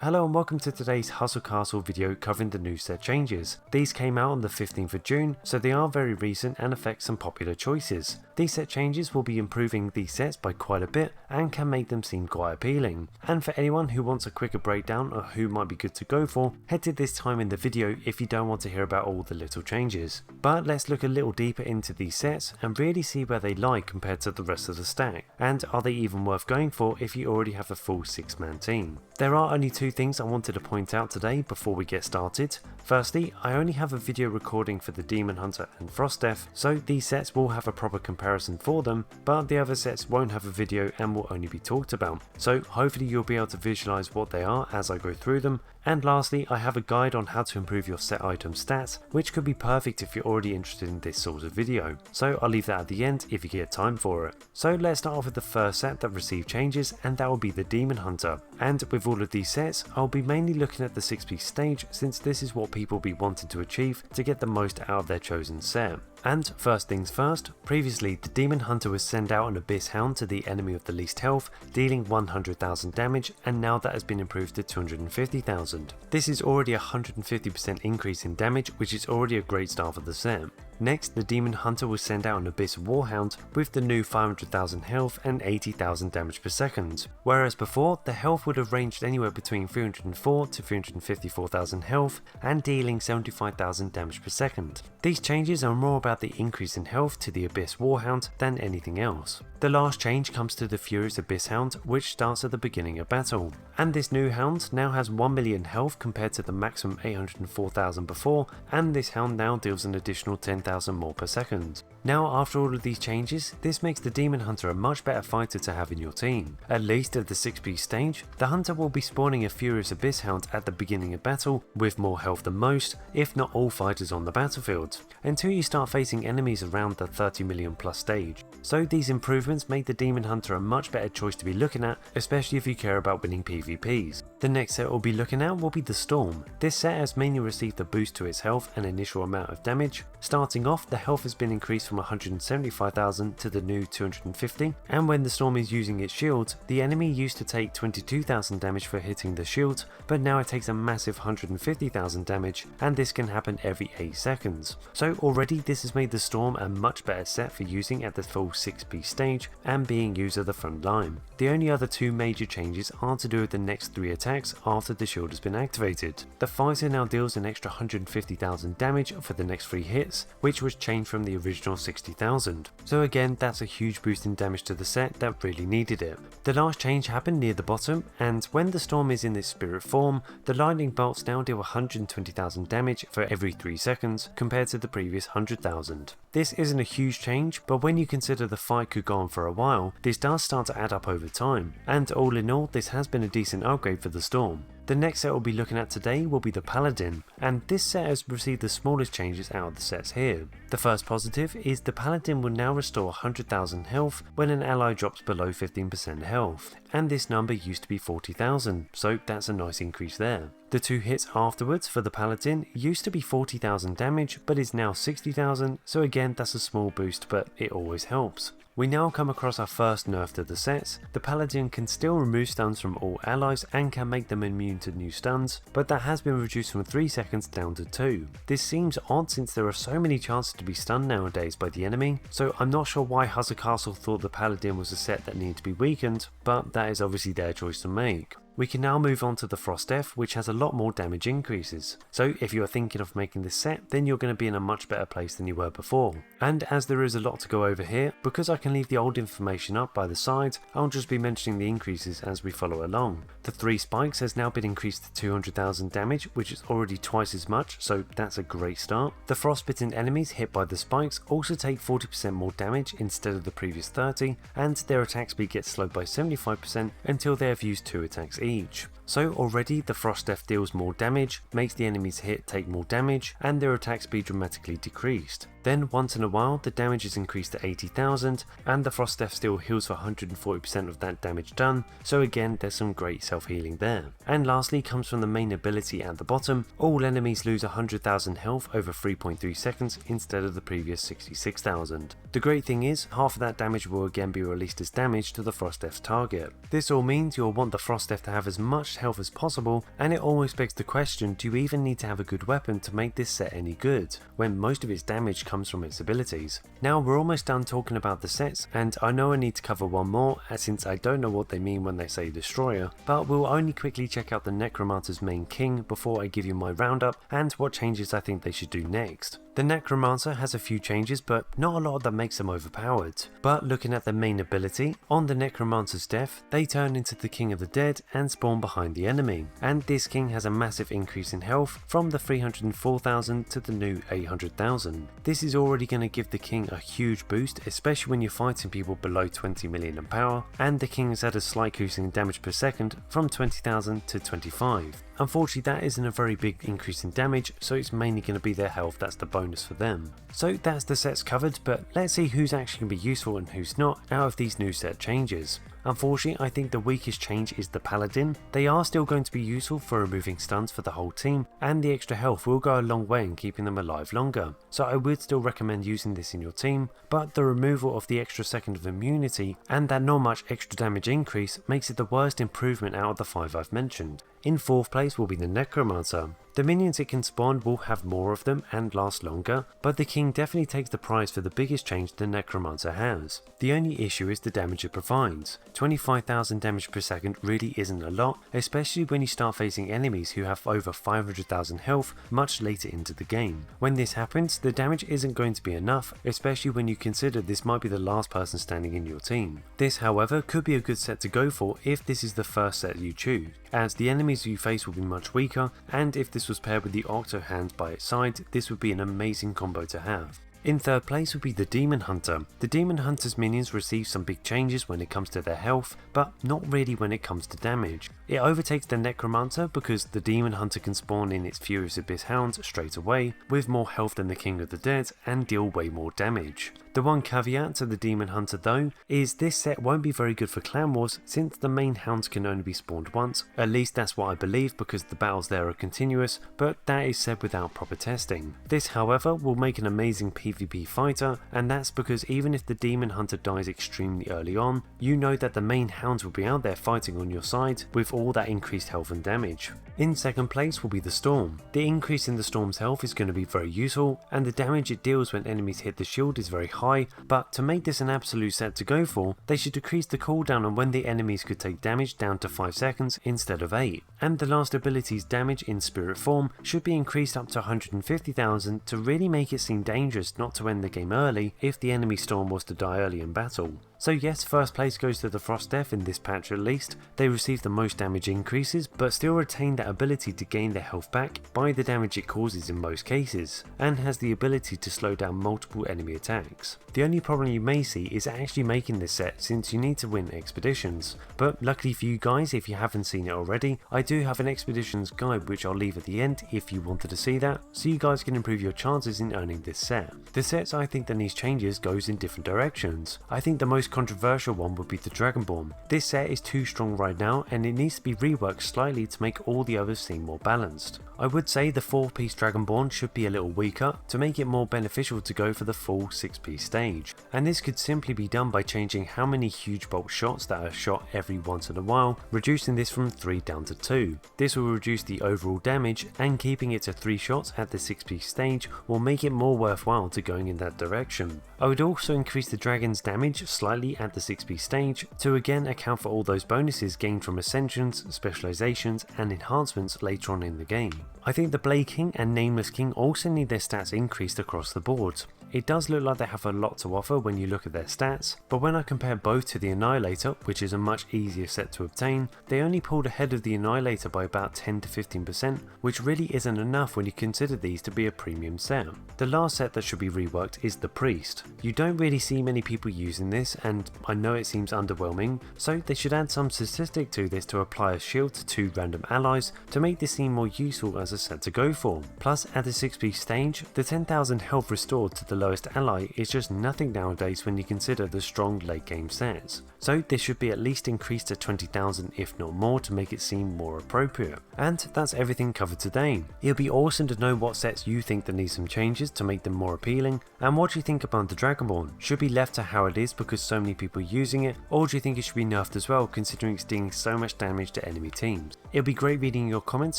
Hello and welcome to today's Hustle Castle video covering the new set changes. These came out on the 15th of June, so they are very recent and affect some popular choices. These set changes will be improving these sets by quite a bit and can make them seem quite appealing. And for anyone who wants a quicker breakdown of who might be good to go for, head to this time in the video if you don't want to hear about all the little changes. But let's look a little deeper into these sets and really see where they lie compared to the rest of the stack, and are they even worth going for if you already have a full 6-man team. There are only two things I wanted to point out today before we get started. Firstly, I only have a video recording for the Demon Hunter and Frostdeath, so these sets will have a proper comparison for them, but the other sets won't have a video and will only be talked about, so hopefully you'll be able to visualize what they are as I go through them. And lastly, I have a guide on how to improve your set item stats, which could be perfect if you're already interested in this sort of video, so I'll leave that at the end if you get time for it. So let's start off with the first set that received changes, and that will be the Demon Hunter. And with all of these sets, I'll be mainly looking at the 6-piece stage, since this is what people will be wanting to achieve to get the most out of their chosen set. And first things first, previously the Demon Hunter would send out an Abyss Hound to the enemy of the least health, dealing 100,000 damage, and now that has been improved to 250,000. This is already a 150% increase in damage, which is already a great start for the set. Next, the Demon Hunter will send out an Abyss Warhound with the new 500,000 health and 80,000 damage per second, whereas before the health would have ranged anywhere between 304 to 354,000 health and dealing 75,000 damage per second. These changes are more about the increase in health to the Abyss Warhound than anything else. The last change comes to the Furious Abyss Hound, which starts at the beginning of battle, and this new hound now has 1 million health compared to the maximum 804,000 before, and this hound now deals an additional 10,000 more per second. Now after all of these changes, this makes the Demon Hunter a much better fighter to have in your team. At least at the 6-piece stage, the Hunter will be spawning a Furious Abyss Hound at the beginning of battle with more health than most, if not all fighters on the battlefield, until you start facing enemies around the 30 million plus stage. So these improvements make the Demon Hunter a much better choice to be looking at, especially if you care about winning PvPs. The next set we'll be looking at will be the Storm. This set has mainly received a boost to its health and initial amount of damage. Starting off, the health has been increased from 175,000 to the new 250, and when the Storm is using its shield, the enemy used to take 22,000 damage for hitting the shield, but now it takes a massive 150,000 damage, and this can happen every 8 seconds. So already this has made the Storm a much better set for using at the full 6-piece stage and being used at the front line. The only other two major changes are to do with the next 3 attacks after the shield has been activated. The fighter now deals an extra 150,000 damage for the next 3 hits, which was changed from the original 60,000. So again, that's a huge boost in damage to the set that really needed it. The last change happened near the bottom, and when the Storm is in this spirit form, the lightning bolts now deal 120,000 damage for every 3 seconds compared to the previous 100,000. This isn't a huge change, but when you consider the fight could go on for a while, this does start to add up over time, and all in all this has been a decent upgrade for the Storm. The next set we'll be looking at today will be the Paladin, and this set has received the smallest changes out of the sets here. The first positive is the Paladin will now restore 100,000 health when an ally drops below 15% health, and this number used to be 40,000, so that's a nice increase there. The 2 hits afterwards for the Paladin used to be 40,000 damage, but is now 60,000, so again that's a small boost, but it always helps. We now come across our first nerf to the sets. The Paladin can still remove stuns from all allies and can make them immune to new stuns, but that has been reduced from 3 seconds down to 2. This seems odd since there are so many chances to be stunned nowadays by the enemy, so I'm not sure why Hustle Castle thought the Paladin was a set that needed to be weakened, but that is obviously their choice to make. We can now move on to the Frostdeath, which has a lot more damage increases. So if you are thinking of making this set, then you're going to be in a much better place than you were before. And as there is a lot to go over here, because I can leave the old information up by the side, I'll just be mentioning the increases as we follow along. The 3 spikes has now been increased to 200,000 damage, which is already twice as much, so that's a great start. The frostbitten enemies hit by the spikes also take 40% more damage instead of the previous 30, and their attack speed gets slowed by 75% until they have used 2 attacks each. So already the Frostdeath deals more damage, makes the enemies hit take more damage, and their attack speed dramatically decreased. Then once in a while the damage is increased to 80,000 and the Frostdeath still heals for 140% of that damage done, so again there's some great self-healing there. And lastly comes from the main ability at the bottom, all enemies lose 100,000 health over 3.3 seconds instead of the previous 66,000. The great thing is, half of that damage will again be released as damage to the Frostdeath's target. This all means you'll want the Frostdeath to have as much health as possible, and it almost begs the question, do you even need to have a good weapon to make this set any good, when most of its damage comes from its abilities? Now we're almost done talking about the sets, and I know I need to cover one more since I don't know what they mean when they say destroyer, but we'll only quickly check out the Necromancer's main king before I give you my roundup and what changes I think they should do next. The Necromancer has a few changes, but not a lot that makes them overpowered. But looking at the main ability, on the Necromancer's death, they turn into the King of the Dead and spawn behind the enemy, and this king has a massive increase in health from the 304,000 to the new 800,000. This is already going to give the king a huge boost, especially when you're fighting people below 20 million in power, and the king has had a slight increase in damage per second from 20,000 to 25. Unfortunately, that isn't a very big increase in damage, so it's mainly going to be their health that's the bonus for them. So that's the sets covered, but let's see who's actually going to be useful and who's not out of these new set changes. Unfortunately, I think the weakest change is the Paladin. They are still going to be useful for removing stuns for the whole team, and the extra health will go a long way in keeping them alive longer, so I would still recommend using this in your team, but the removal of the extra second of immunity and that not much extra damage increase makes it the worst improvement out of the 5 I've mentioned. In 4th place will be the Necromancer. The minions it can spawn will have more of them and last longer, but the king definitely takes the prize for the biggest change the Necromancer has. The only issue is the damage it provides. 25,000 damage per second really isn't a lot, especially when you start facing enemies who have over 500,000 health much later into the game. When this happens, the damage isn't going to be enough, especially when you consider this might be the last person standing in your team. This, however, could be a good set to go for if this is the first set you choose, as the enemies you face will be much weaker, and if this was paired with the Octo Hand by its side, this would be an amazing combo to have. In 3rd place would be the Demon Hunter. The Demon Hunter's minions receive some big changes when it comes to their health, but not really when it comes to damage. It overtakes the Necromancer because the Demon Hunter can spawn in its Furious Abyss Hounds straight away, with more health than the King of the Dead and deal way more damage. The one caveat to the Demon Hunter though is this set won't be very good for Clan Wars since the main hounds can only be spawned once, at least that's what I believe because the battles there are continuous, but that is said without proper testing. This however will make an amazing PvP fighter, and that's because even if the Demon Hunter dies extremely early on, you know that the main hounds will be out there fighting on your side with all that increased health and damage. In 2nd place will be the Storm. The increase in the Storm's health is going to be very useful, and the damage it deals when enemies hit the shield is very high, but to make this an absolute set to go for, they should decrease the cooldown on when the enemies could take damage down to 5 seconds instead of 8, and the last ability's damage in spirit form should be increased up to 150,000 to really make it seem dangerous not to end the game early if the enemy Storm was to die early in battle. So yes, 1st place goes to the Frostdeath in this patch at least. They receive the most damage increases, but still retain that ability to gain their health back by the damage it causes in most cases, and has the ability to slow down multiple enemy attacks. The only problem you may see is actually making this set since you need to win expeditions, but luckily for you guys, if you haven't seen it already, I do have an expeditions guide which I'll leave at the end if you wanted to see that, so you guys can improve your chances in earning this set. The sets I think that needs changes goes in different directions. I think the most controversial one would be the Dragonborn. This set is too strong right now and it needs to be reworked slightly to make all the others seem more balanced. I would say the 4-piece Dragonborn should be a little weaker to make it more beneficial to go for the full 6-piece stage, and this could simply be done by changing how many huge bolt shots that are shot every once in a while, reducing this from 3 down to 2. This will reduce the overall damage, and keeping it to 3 shots at the 6-piece stage will make it more worthwhile to going in that direction. I would also increase the dragon's damage slightly at the 6-piece stage to again account for all those bonuses gained from ascensions, specializations and enhancements later on in the game. I think the Blade King and Nameless King also need their stats increased across the board. It does look like they have a lot to offer when you look at their stats, but when I compare both to the Annihilator, which is a much easier set to obtain, they only pulled ahead of the Annihilator by about 10 to 15%, which really isn't enough when you consider these to be a premium set. The last set that should be reworked is the Priest. You don't really see many people using this, and I know it seems underwhelming, so they should add some statistic to this to apply a shield to 2 random allies to make this seem more useful as guys are set to go for. Plus at the 6-piece stage, the 10,000 health restored to the lowest ally is just nothing nowadays when you consider the strong late game sets. So this should be at least increased to 20,000 if not more to make it seem more appropriate. And that's everything covered today. It'll be awesome to know what sets you think that need some changes to make them more appealing, and what do you think about the Dragonborn? Should be left to how it is because so many people are using it, or do you think it should be nerfed as well considering it's dealing so much damage to enemy teams? It'll be great reading your comments,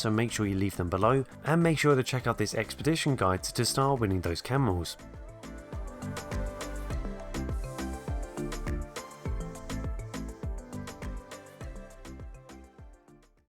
so make sure you leave them below, and make sure to check out this expedition guide to start winning those camels.